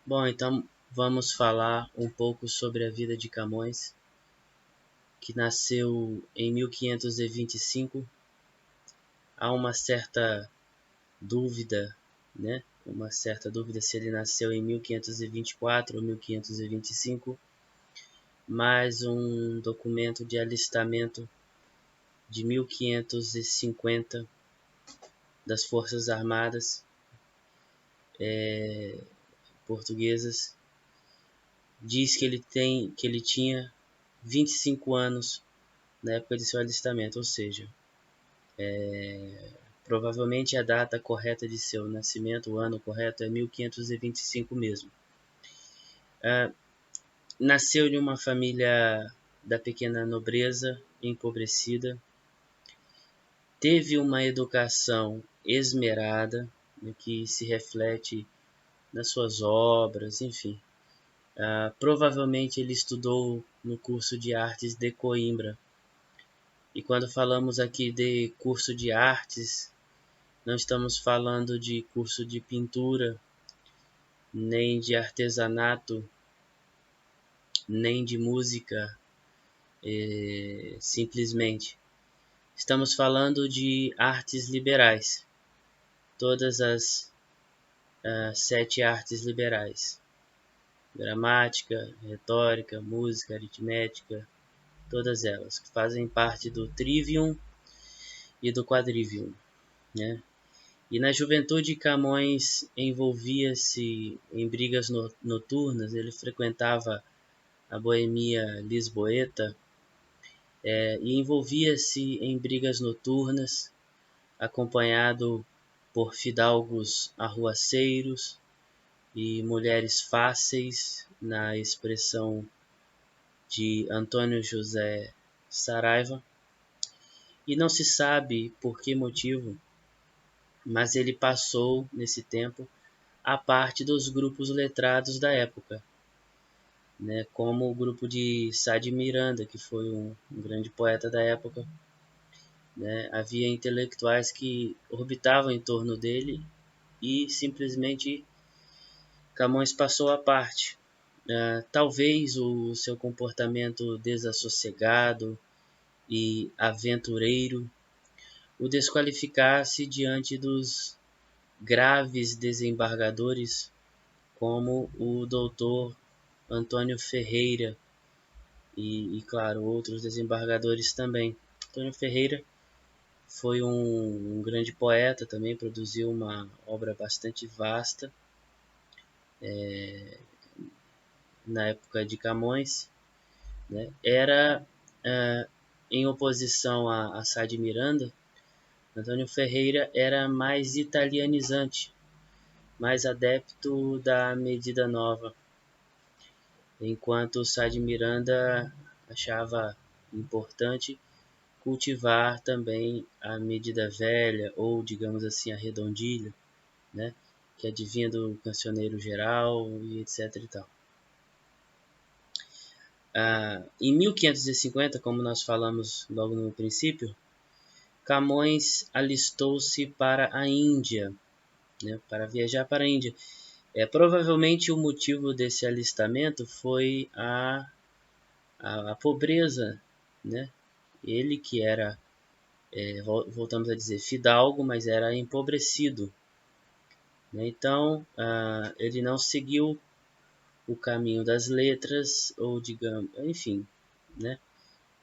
Bom, então vamos falar um pouco sobre a vida de Camões, que nasceu em 1525. Há uma certa dúvida, né? Uma certa dúvida se ele nasceu em 1524 ou 1525, mas um documento de alistamento de 1550 das Forças Armadas portuguesas diz que ele tinha 25 anos na época de seu alistamento, ou seja, provavelmente a data correta de seu nascimento, o ano correto, é 1525 mesmo. Nasceu em uma família da pequena nobreza, empobrecida, teve uma educação esmerada, né, que se reflete nas suas obras, enfim. Provavelmente ele estudou no curso de artes de Coimbra. E quando falamos aqui de curso de artes, não estamos falando de curso de pintura, nem de artesanato, nem de música, simplesmente. Estamos falando de artes liberais, todas as 7 artes liberais: gramática, retórica, música, aritmética, todas elas que fazem parte do trivium e do quadrivium, né? E na juventude, Camões envolvia-se em brigas noturnas. Ele frequentava a boemia lisboeta, e envolvia-se em brigas noturnas, acompanhado por fidalgos arruaceiros e mulheres fáceis, na expressão de Antônio José Saraiva. E não se sabe por que motivo, mas ele passou, nesse tempo, a parte dos grupos letrados da época, né, como o grupo de Sá de Miranda, que foi um grande poeta da época, né. Havia intelectuais que orbitavam em torno dele e simplesmente Camões passou a parte. Talvez o seu comportamento desassossegado e aventureiro o desqualificasse diante dos graves desembargadores, como o doutor Antônio Ferreira claro, outros desembargadores também. Antônio Ferreira foi um grande poeta, também produziu uma obra bastante vasta na época de Camões, né? Era em oposição a Sá de Miranda. Antônio Ferreira era mais italianizante, mais adepto da medida nova, enquanto Sá de Miranda achava importante cultivar também a medida velha, ou digamos assim, a redondilha, né, que adivinha do cancioneiro geral e etc e tal. Em 1550, como nós falamos logo no princípio, Camões alistou-se para a Índia, né, para viajar para a Índia. Provavelmente o motivo desse alistamento foi a pobreza, né? Ele que era, voltamos a dizer, fidalgo, mas era empobrecido, né? Então, ele não seguiu o caminho das letras, ou digamos, enfim, né?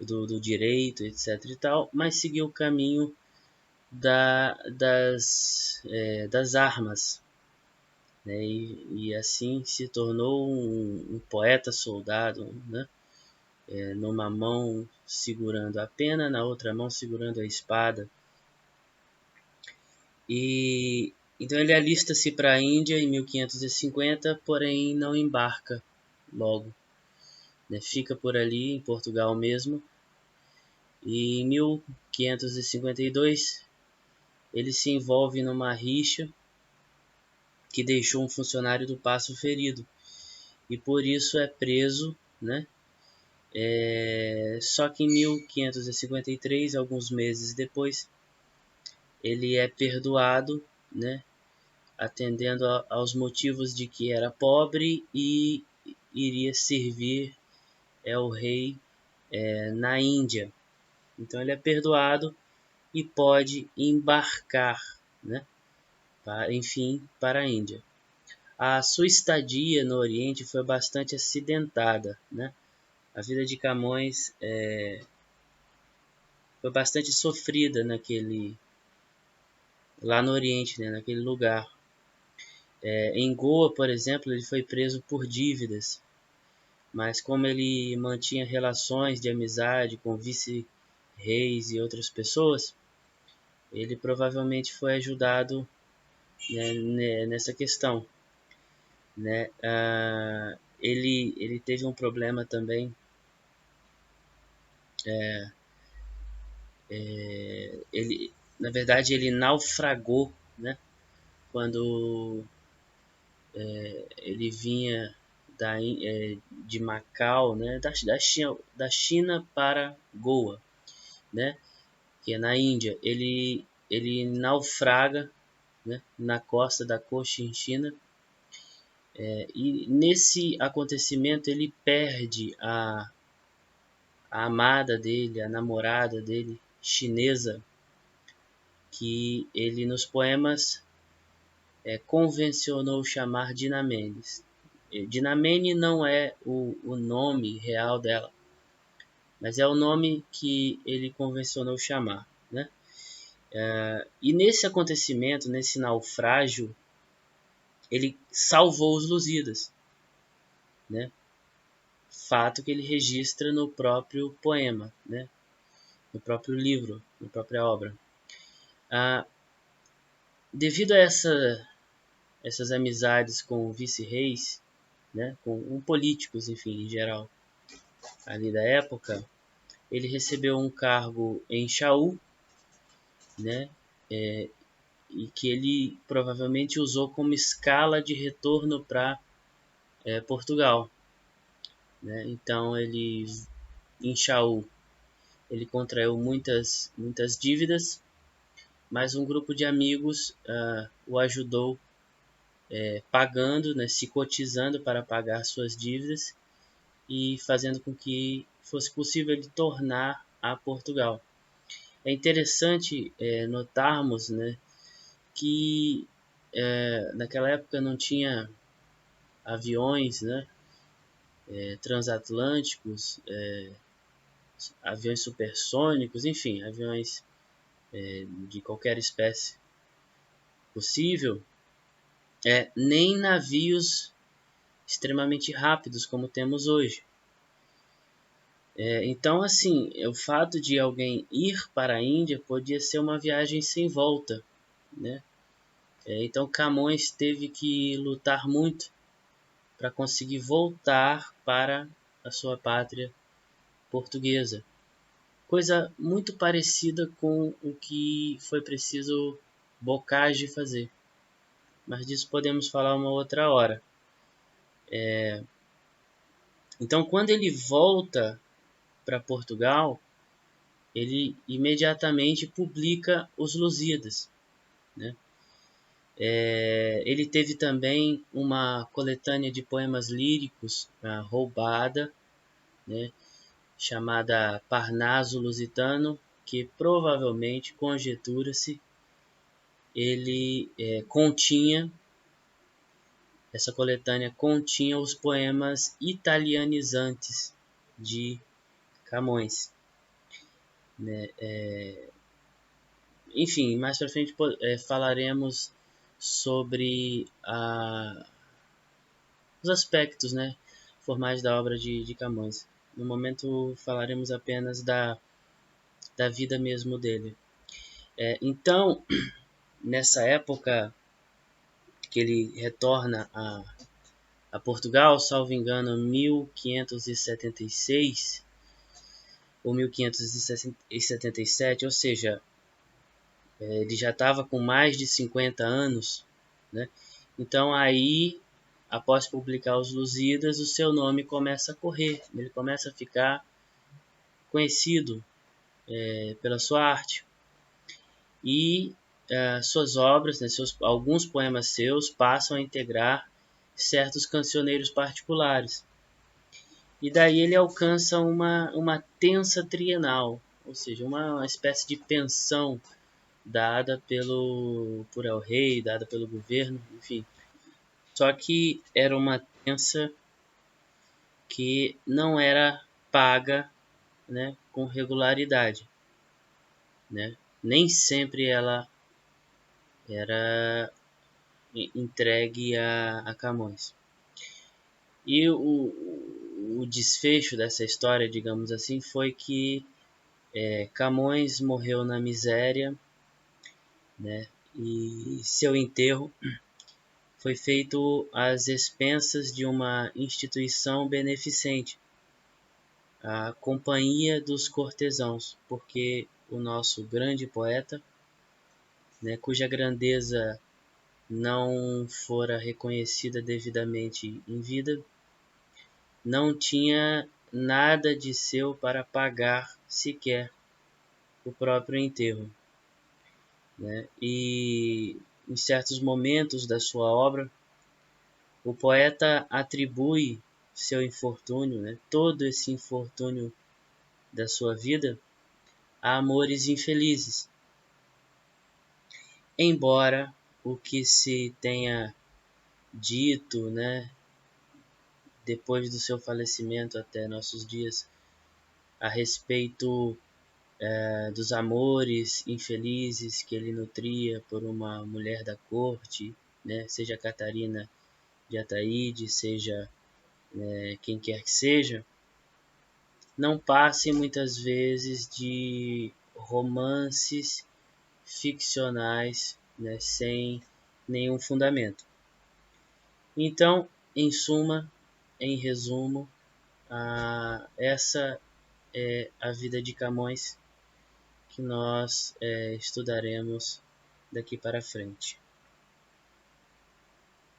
do direito, etc e tal, mas seguiu o caminho das armas, né? E assim se tornou um poeta soldado, né? Numa mão segurando a pena, na outra mão segurando a espada. E então ele alista-se para a Índia em 1550, porém não embarca logo, né? Fica por ali em Portugal mesmo. E em 1552 ele se envolve numa rixa que deixou um funcionário do Paço ferido, e por isso é preso, né? Só que em 1553, alguns meses depois, ele é perdoado, né? atendendo aos motivos de que era pobre e iria servir o rei na Índia. Então ele é perdoado e pode embarcar, né, para a Índia. A sua estadia no Oriente foi bastante acidentada, né? A vida de Camões foi bastante sofrida lá no Oriente, né, naquele lugar. Em Goa, por exemplo, ele foi preso por dívidas, mas como ele mantinha relações de amizade com vice-reis e outras pessoas, ele provavelmente foi ajudado, né, nessa questão, né? Ele teve um problema também. Na verdade, ele naufragou, né? Quando ele vinha de Macau, né? Da China para Goa, né? Que é na Índia. Ele naufraga, né, na costa da Cochinchina. E nesse acontecimento ele perde a amada dele, a namorada dele, chinesa, que ele nos poemas convencionou chamar Dinamenes. Dinamene não é o nome real dela, mas é o nome que ele convencionou chamar, né? E nesse acontecimento, nesse naufrágio, ele salvou os Lusíadas, né? Fato que ele registra no próprio poema, né? No próprio livro, na própria obra. Devido a essas amizades com vice-reis, né? Com políticos, enfim, em geral, ali da época, ele recebeu um cargo em Chaú, né? E que ele provavelmente usou como escala de retorno para Portugal, né? Então em Chaú, ele contraiu muitas dívidas, mas um grupo de amigos o ajudou pagando, né, se cotizando para pagar suas dívidas e fazendo com que fosse possível ele tornar a Portugal. É interessante notarmos, né, que naquela época não tinha aviões, né, transatlânticos, aviões supersônicos, enfim, aviões de qualquer espécie possível, nem navios extremamente rápidos como temos hoje. Então, assim, o fato de alguém ir para a Índia podia ser uma viagem sem volta, né? Então Camões teve que lutar muito para conseguir voltar para a sua pátria portuguesa. Coisa muito parecida com o que foi preciso Bocage fazer. Mas disso podemos falar uma outra hora. Então, quando ele volta para Portugal, ele imediatamente publica os Lusíadas, né? Ele teve também uma coletânea de poemas líricos roubada, né, chamada Parnaso Lusitano, que provavelmente, conjetura-se, ele essa coletânea continha os poemas italianizantes de Camões, né? Enfim, mais para frente falaremos sobre os aspectos, né, formais da obra de Camões. No momento falaremos apenas da vida mesmo dele. Então, nessa época que ele retorna a Portugal, salvo engano, 1576 ou 1577, ou seja, ele já estava com mais de 50 anos, né? Então aí, após publicar os Lusíadas, o seu nome começa a correr, ele começa a ficar conhecido pela sua arte. E suas obras, né, alguns poemas seus passam a integrar certos cancioneiros particulares. E daí ele alcança uma tensa trienal, ou seja, uma espécie de pensão dada por El Rei, dada pelo governo, enfim. Só que era uma tensa que não era paga, né, com regularidade, né? Nem sempre ela era entregue a Camões. E o desfecho dessa história, digamos assim, foi que Camões morreu na miséria, né? E seu enterro foi feito às expensas de uma instituição beneficente, a Companhia dos Cortesãos, porque o nosso grande poeta, né, cuja grandeza não fora reconhecida devidamente em vida, não tinha nada de seu para pagar sequer o próprio enterro, né? E em certos momentos da sua obra, o poeta atribui seu infortúnio, né, todo esse infortúnio da sua vida, a amores infelizes. Embora o que se tenha dito, né, depois do seu falecimento até nossos dias, a respeito dos amores infelizes que ele nutria por uma mulher da corte, né, seja Catarina de Ataíde, seja quem quer que seja, não passe muitas vezes de romances ficcionais, né, sem nenhum fundamento. Então, em suma, em resumo, essa é a vida de Camões que nós estudaremos daqui para frente.